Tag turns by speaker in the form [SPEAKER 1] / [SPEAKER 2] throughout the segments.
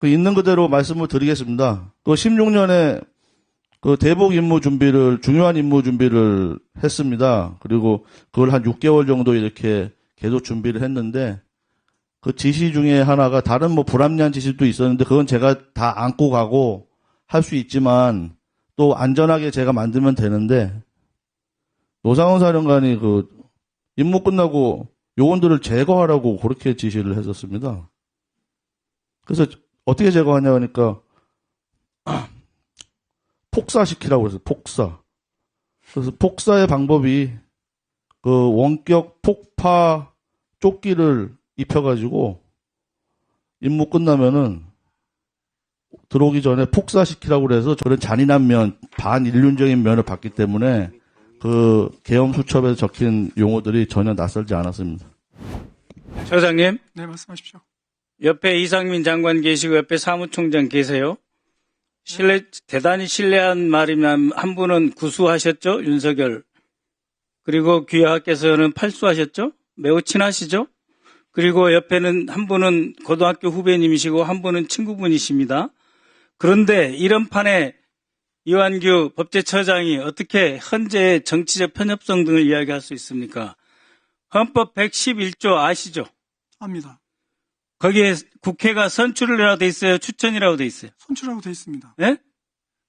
[SPEAKER 1] 그 있는 그대로 말씀을 드리겠습니다. 그 16년에 그 대북 임무 준비를, 중요한 임무 준비를 했습니다. 그리고 그걸 한 6개월 정도 이렇게 계속 준비를 했는데, 그 지시 중에 하나가 다른 뭐 불합리한 지시도 있었는데, 그건 제가 다 안고 가고 할 수 있지만, 또 안전하게 제가 만들면 되는데, 노상원 사령관이 그 임무 끝나고 요원들을 제거하라고 그렇게 지시를 했었습니다. 그래서 어떻게 제거하냐 하니까, 폭사시키라고 그랬어요. 폭사. 그래서 폭사의 방법이 그 원격 폭파 조끼를 입혀가지고 임무 끝나면은 들어오기 전에 폭사시키라고 그래서 저런 잔인한 면, 반인륜적인 면을 봤기 때문에 그 계엄 수첩에 적힌 용어들이 전혀 낯설지 않았습니다.
[SPEAKER 2] 처장님.
[SPEAKER 3] 네, 말씀하십시오.
[SPEAKER 2] 옆에 이상민 장관 계시고 옆에 사무총장 계세요. 대단히 신뢰한 말이면 한 분은 구수하셨죠? 윤석열. 그리고 귀하께서는 팔수하셨죠? 매우 친하시죠? 그리고 옆에는 한 분은 고등학교 후배님이시고 한 분은 친구분이십니다. 그런데 이런 판에 이완규 법제처장이 어떻게 헌재의 정치적 편협성 등을 이야기할 수 있습니까? 헌법 111조 아시죠?
[SPEAKER 3] 압니다.
[SPEAKER 2] 거기에 국회가 선출이라고 돼 있어요? 추천이라고 돼 있어요?
[SPEAKER 3] 선출하고 돼 있습니다.
[SPEAKER 2] 예?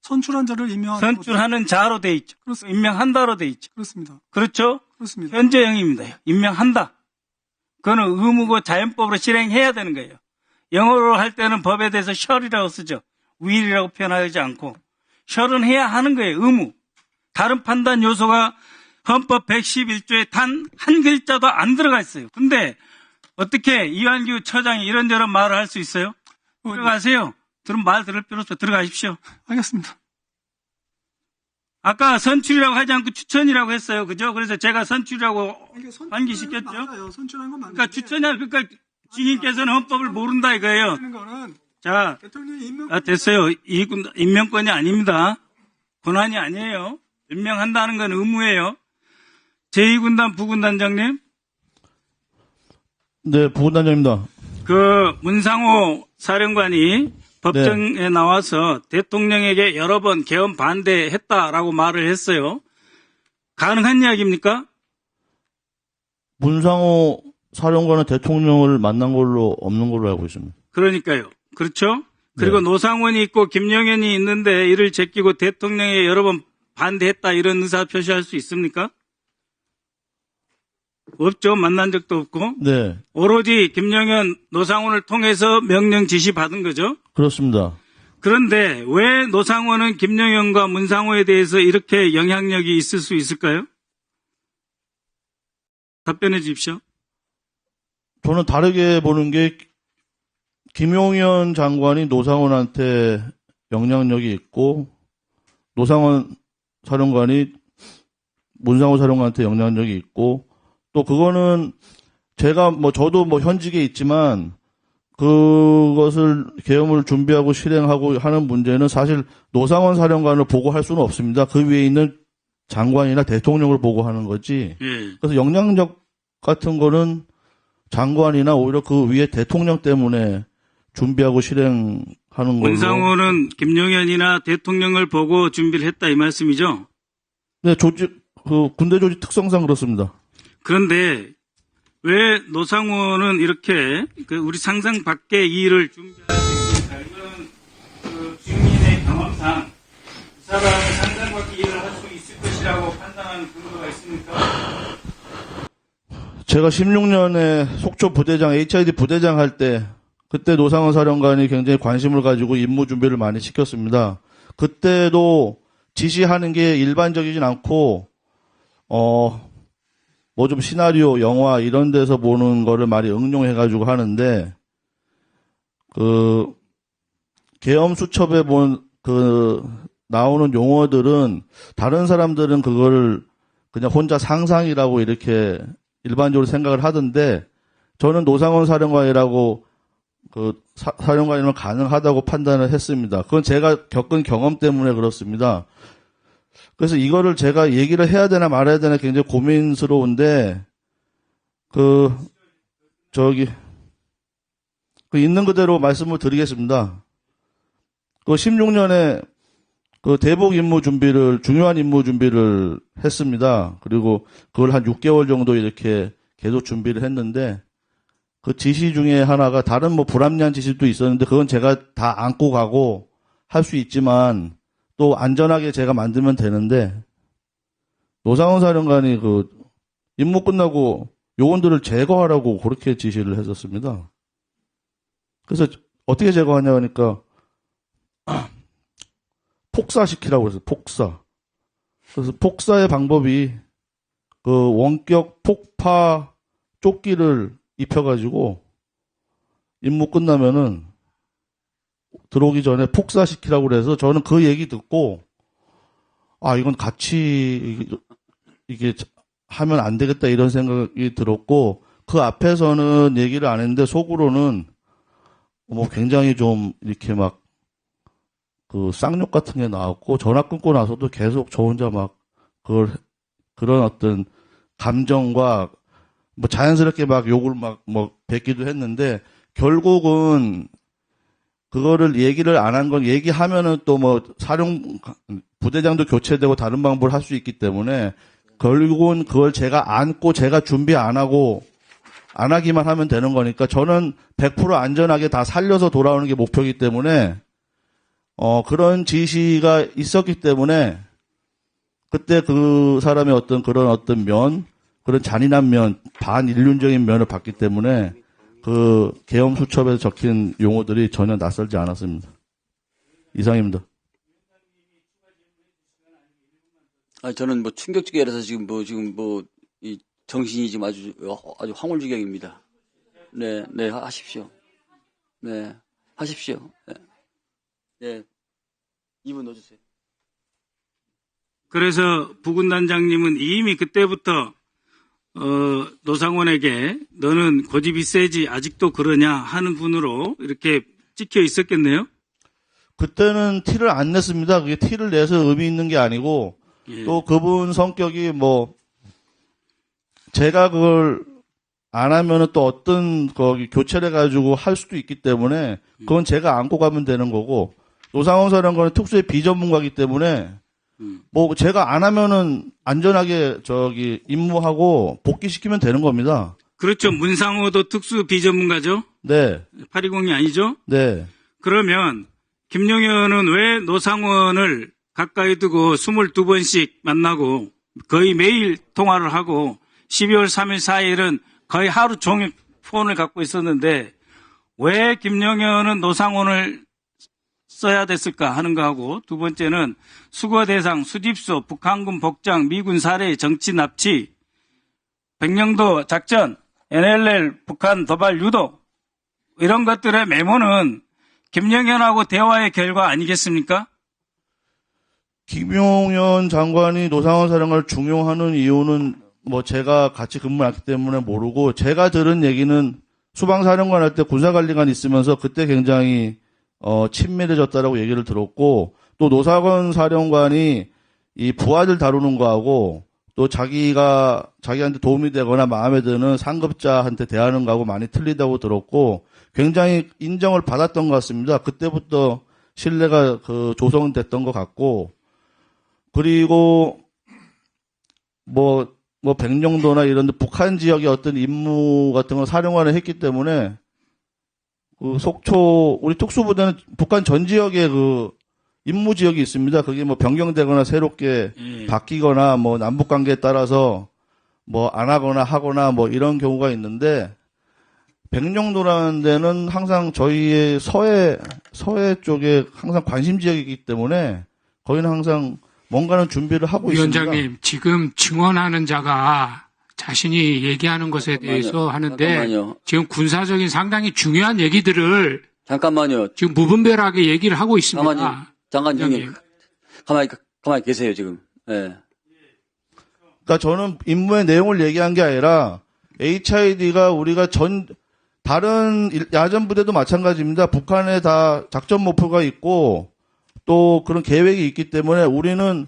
[SPEAKER 3] 선출한 자를 임명하는
[SPEAKER 2] 선출하는 자로 돼 있죠.
[SPEAKER 3] 그렇습니다.
[SPEAKER 2] 임명한다로 돼 있죠.
[SPEAKER 3] 그렇습니다.
[SPEAKER 2] 그렇죠?
[SPEAKER 3] 그렇습니다.
[SPEAKER 2] 현재형입니다. 임명한다. 그거는 의무고 자연법으로 실행해야 되는 거예요. 영어로 할 때는 법에 대해서 shall이라고 쓰죠. will이라고 표현하지 않고 shall은 해야 하는 거예요. 의무. 다른 판단 요소가 헌법 111조에 단 한 글자도 안 들어가 있어요. 근데 어떻게 이완규 처장이 이런저런 말을 할 수 있어요? 들어가세요. 말 들을 필요 없어요. 들어가십시오.
[SPEAKER 3] 알겠습니다.
[SPEAKER 2] 아까 선출이라고 하지 않고 추천이라고 했어요. 그죠? 그래서 제가 선출이라고 환기시켰죠?
[SPEAKER 3] 맞아요. 선출한 건 맞는데.
[SPEAKER 2] 그러니까 추천이야. 그러니까 증인께서는 헌법을 모른다 이거예요.
[SPEAKER 3] 거는
[SPEAKER 2] 자,
[SPEAKER 3] 대통령이 임명
[SPEAKER 2] 됐어요. 임명권이 아닙니다. 권한이 아니에요. 임명한다는 건 의무예요. 제2군단 부군단장님.
[SPEAKER 1] 네, 부군단장입니다.
[SPEAKER 2] 그 문상호 사령관이 법정에 나와서 대통령에게 여러 번 계엄 반대했다라고 말을 했어요. 가능한 이야기입니까?
[SPEAKER 1] 문상호 사령관은 대통령을 만난 걸로 없는 걸로 알고 있습니다.
[SPEAKER 2] 그러니까요. 그렇죠? 그리고
[SPEAKER 1] 네.
[SPEAKER 2] 노상원이 있고 김영현이 있는데 이를 제끼고 대통령에 여러 번 반대했다 이런 의사 표시할 수 있습니까? 없죠. 만난 적도 없고.
[SPEAKER 1] 네,
[SPEAKER 2] 오로지 김영현, 노상원을 통해서 명령 지시 받은 거죠.
[SPEAKER 1] 그렇습니다.
[SPEAKER 2] 그런데 왜 노상원은 김영현과 문상호에 대해서 이렇게 영향력이 있을 수 있을까요? 답변해 주십시오.
[SPEAKER 1] 저는 다르게 보는 게 김용현 장관이 노상원한테 영향력이 있고 노상원 사령관이 문상호 사령관한테 영향력이 있고 또 그거는 제가 저도 현직에 있지만 그것을 계엄을 준비하고 실행하고 하는 문제는 사실 노상원 사령관을 보고 할 수는 없습니다. 그 위에 있는 장관이나 대통령을 보고 하는 거지.
[SPEAKER 2] 예.
[SPEAKER 1] 그래서 영향력 같은 거는 장관이나 오히려 그 위에 대통령 때문에 준비하고 실행하는 걸로.
[SPEAKER 2] 문상호는 김용현이나 대통령을 보고 준비를 했다 이 말씀이죠?
[SPEAKER 1] 네, 군대 조직 특성상 그렇습니다.
[SPEAKER 2] 그런데 왜 노상호는 이렇게 우리 상상 밖의 일을 준비할 수 있을까? 이건 그 주민의 경험상 이 사람은 상상 밖의 일을 할 수 있을 것이라고 판단하는 근거가 있습니까?
[SPEAKER 1] 제가 16년에 속초 부대장, HID 부대장 할 때 그때 노상원 사령관이 굉장히 관심을 가지고 임무 준비를 많이 시켰습니다. 그때도 지시하는 게 일반적이진 않고 좀 시나리오, 영화 이런 데서 보는 거를 많이 응용해가지고 하는데 계엄 수첩에 나오는 용어들은 다른 사람들은 그거를 그냥 혼자 상상이라고 이렇게 일반적으로 생각을 하던데 저는 노상원 사령관이라고 사령관이면 가능하다고 판단을 했습니다. 그건 제가 겪은 경험 때문에 그렇습니다. 그래서 이거를 제가 얘기를 해야 되나 말아야 되나 굉장히 고민스러운데 그 있는 그대로 말씀을 드리겠습니다. 그 16년에 그 대북 임무 준비를, 중요한 임무 준비를 했습니다. 그리고 그걸 한 6개월 정도 이렇게 계속 준비를 했는데, 그 지시 중에 하나가 다른 뭐 불합리한 지시도 있었는데, 그건 제가 다 안고 가고 할 수 있지만, 또 안전하게 제가 만들면 되는데, 노상원 사령관이 그 임무 끝나고 요원들을 제거하라고 그렇게 지시를 했었습니다. 그래서 어떻게 제거하냐 하니까, 폭사시키라고 그랬어요. 폭사. 그래서 폭사의 방법이 그 원격 폭파 조끼를 입혀가지고 임무 끝나면은 들어오기 전에 폭사시키라고 그래서 저는 그 얘기 듣고 이건 같이 이게 하면 안 되겠다 이런 생각이 들었고, 그 앞에서는 얘기를 안 했는데 속으로는 뭐 굉장히 좀 이렇게 막 그 쌍욕 같은 게 나왔고, 전화 끊고 나서도 계속 저 혼자 막 그런 어떤 감정과 뭐 자연스럽게 막 욕을 막 뭐 뱉기도 했는데, 결국은 그거를 얘기를 안 한 건, 얘기하면은 또 뭐 부대장도 교체되고 다른 방법을 할 수 있기 때문에 결국은 그걸 제가 안고 제가 준비 안 하기만 하면 되는 거니까, 저는 100% 안전하게 다 살려서 돌아오는 게 목표이기 때문에 그런 지시가 있었기 때문에 그때 그 사람의 어떤 그런 잔인한 면, 반인륜적인 면을 봤기 때문에 그 계엄 수첩에 적힌 용어들이 전혀 낯설지 않았습니다. 이상입니다.
[SPEAKER 4] 저는 뭐 충격적이라서 이 정신이 지금 아주 황홀주경입니다. 네, 하십시오. 네, 하십시오. 네. 2분 넣어주세요.
[SPEAKER 2] 그래서 부군단장님은 이미 그때부터 노상원에게 너는 고집이 세지 아직도 그러냐 하는 분으로 이렇게 찍혀 있었겠네요.
[SPEAKER 1] 그때는 티를 안 냈습니다. 그게 티를 내서 의미 있는 게 아니고,
[SPEAKER 2] 예.
[SPEAKER 1] 또 그분 성격이 뭐 제가 그걸 안 하면은 또 어떤 거기 교체를 해가지고 할 수도 있기 때문에 그건 제가 안고 가면 되는 거고, 노상원 사령관은 특수의 비전문가이기 때문에 뭐 제가 안 하면은 안전하게 임무하고 복귀시키면 되는 겁니다.
[SPEAKER 2] 그렇죠. 문상호도 특수 비전문가죠.
[SPEAKER 1] 네.
[SPEAKER 2] 820이 아니죠.
[SPEAKER 1] 네.
[SPEAKER 2] 그러면 김용현은 왜 노상원을 가까이 두고 22번씩 만나고 거의 매일 통화를 하고 12월 3일 4일은 거의 하루 종일 폰을 갖고 있었는데, 왜 김용현은 노상원을 써야 됐을까 하는 거하고, 두 번째는 수거 대상, 수집소, 북한군 복장, 미군 사례, 정치 납치, 백령도 작전, NLL, 북한 도발 유도, 이런 것들의 메모는 김용현하고 대화의 결과 아니겠습니까?
[SPEAKER 1] 김용현 장관이 노상원 사령관을 중용하는 이유는 뭐 제가 같이 근무했기 때문에 모르고, 제가 들은 얘기는 수방사령관 할 때 군사관리관 있으면서 그때 굉장히 친밀해졌다라고 얘기를 들었고, 또 노상원 사령관이 이 부하들 다루는 거하고 또 자기한테 도움이 되거나 마음에 드는 상급자한테 대하는 거하고 많이 틀리다고 들었고, 굉장히 인정을 받았던 것 같습니다. 그때부터 신뢰가 조성됐던 것 같고, 그리고 뭐 백령도나 이런 데 북한 지역의 어떤 임무 같은 거 사령관을 했기 때문에, 그 속초 우리 특수부대는 북한 전 지역에 그 임무 지역이 있습니다. 그게 뭐 변경되거나 새롭게 바뀌거나 뭐 남북 관계에 따라서 뭐 안 하거나 하거나 뭐 이런 경우가 있는데, 백령도라는 데는 항상 저희의 서해 쪽에 항상 관심 지역이기 때문에 거기는 항상 뭔가는 준비를 하고
[SPEAKER 5] 위원장님,
[SPEAKER 1] 있습니다.
[SPEAKER 5] 지금 증언하는 자가 자신이 얘기하는 것에 대해서 하는데,
[SPEAKER 4] 잠깐만요.
[SPEAKER 5] 지금 군사적인 상당히 중요한 얘기들을
[SPEAKER 4] 잠깐만요.
[SPEAKER 5] 지금 무분별하게 얘기를 하고 있습니다.
[SPEAKER 4] 장관님, 가만히 계세요, 지금. 네.
[SPEAKER 1] 그러니까 저는 임무의 내용을 얘기한 게 아니라 HID가 우리가 다른 야전 부대도 마찬가지입니다. 북한에 다 작전 목표가 있고 또 그런 계획이 있기 때문에 우리는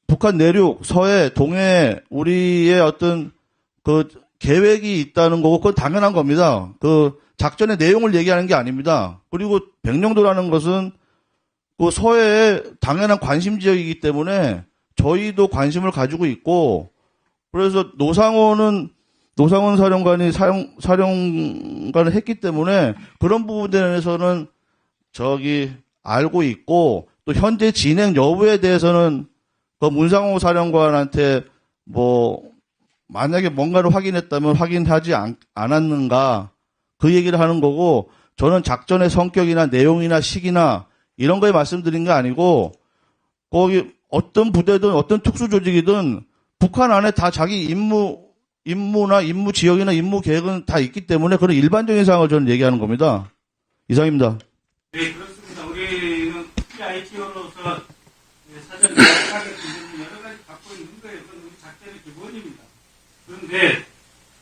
[SPEAKER 1] 북한 내륙, 서해, 동해 우리의 어떤 그 계획이 있다는 거고, 그건 당연한 겁니다. 작전의 내용을 얘기하는 게 아닙니다. 그리고 백령도라는 것은 그 서해의 당연한 관심 지역이기 때문에 저희도 관심을 가지고 있고, 그래서 노상원 사령관이 사령관을 했기 때문에 그런 부분에 대해서는 알고 있고, 또 현재 진행 여부에 대해서는 그 문상호 사령관한테 만약에 뭔가를 확인했다면 확인하지 않았는가, 그 얘기를 하는 거고, 저는 작전의 성격이나 내용이나 시기나 이런 거에 말씀드린 게 아니고, 거기 어떤 부대든 어떤 특수조직이든 북한 안에 다 자기 임무나 임무 지역이나 임무 계획은 다 있기 때문에 그런 일반적인 사항을 저는 얘기하는 겁니다. 이상입니다.
[SPEAKER 2] 네, 그렇습니다. 우리는 ITO로서 사전 계획하게 되는 여러 가지 갖고 있는 거예요. 그건 우리 작전의 기본입니다. 그런데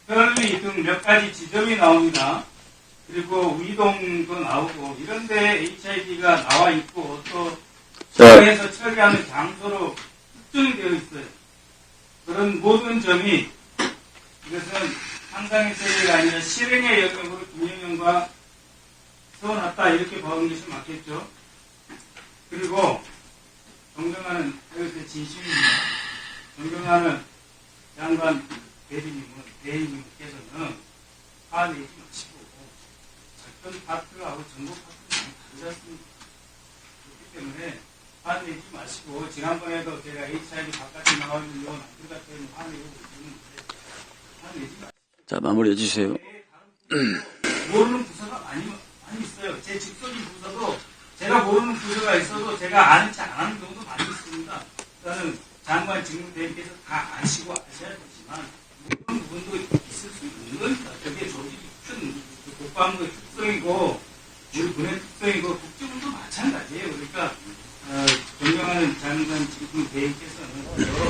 [SPEAKER 2] 편리 등 몇 가지 지점이 나옵니다. 그리고 위동도 나오고 이런데 HID가 나와 있고 또 서해에서 처리하는 장소로 특정이 되어 있어요. 그런 모든 점이 이것은 상상의 세계가 아니라 실행의 영역으로 김영현과 세워놨다 이렇게 보는 것이 맞겠죠. 그리고 존경하는 이렇게 진심입니다. 존경하는 장관 대리님께서는 화내지 마시고 작전 파트하고 정보 파트는 다르지 않습니까? 그렇기 때문에 화내지 마시고 지난번에도 제가 HID 바깥에 나와 있는 요원 안 들어갔더니 화내고 있는데 화내지 마시고.
[SPEAKER 4] 자, 마무리해 주세요.
[SPEAKER 2] 모르는 부서가 많이 있어요. 제 직속인 부서도 제가 모르는 부서가 있어도 제가 아는 체 안 하는 경우도 많이 있습니다. 그러니까 장관 직무대행께서 다 아시고 아셔야 되지만 모르는 부분도 있을 수 있는 겁니다. 저게 조직이 큰 국방부의 특성이고 우리 군의 특성이고 국정원도 마찬가지예요. 그러니까 존경하는 장관 직무대행께서는 여러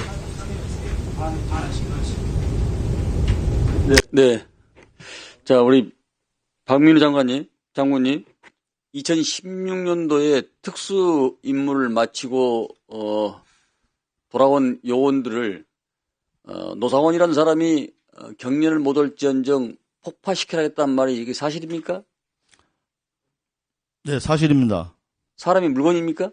[SPEAKER 2] 가지 하나씩 하십니다.
[SPEAKER 4] 네. 자, 우리 박민우 장군님, 2016년도에 특수 임무를 마치고 돌아온 요원들을 노상원이라는 사람이 경련을 못 올지언정 폭파시켜야겠다는 말이 이게 사실입니까?
[SPEAKER 1] 네, 사실입니다.
[SPEAKER 4] 사람이 물건입니까?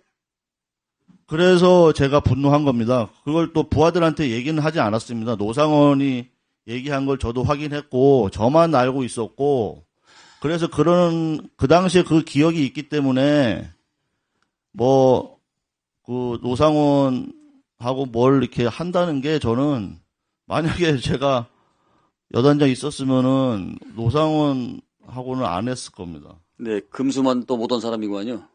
[SPEAKER 1] 그래서 제가 분노한 겁니다. 그걸 또 부하들한테 얘기는 하지 않았습니다. 노상원이 얘기한 걸 저도 확인했고, 저만 알고 있었고, 그래서 그 당시에 그 기억이 있기 때문에, 노상원하고 뭘 이렇게 한다는 게 저는, 만약에 제가 여단장 있었으면은, 노상원하고는 안 했을 겁니다.
[SPEAKER 4] 네, 금수만 또 못한 사람이구만요.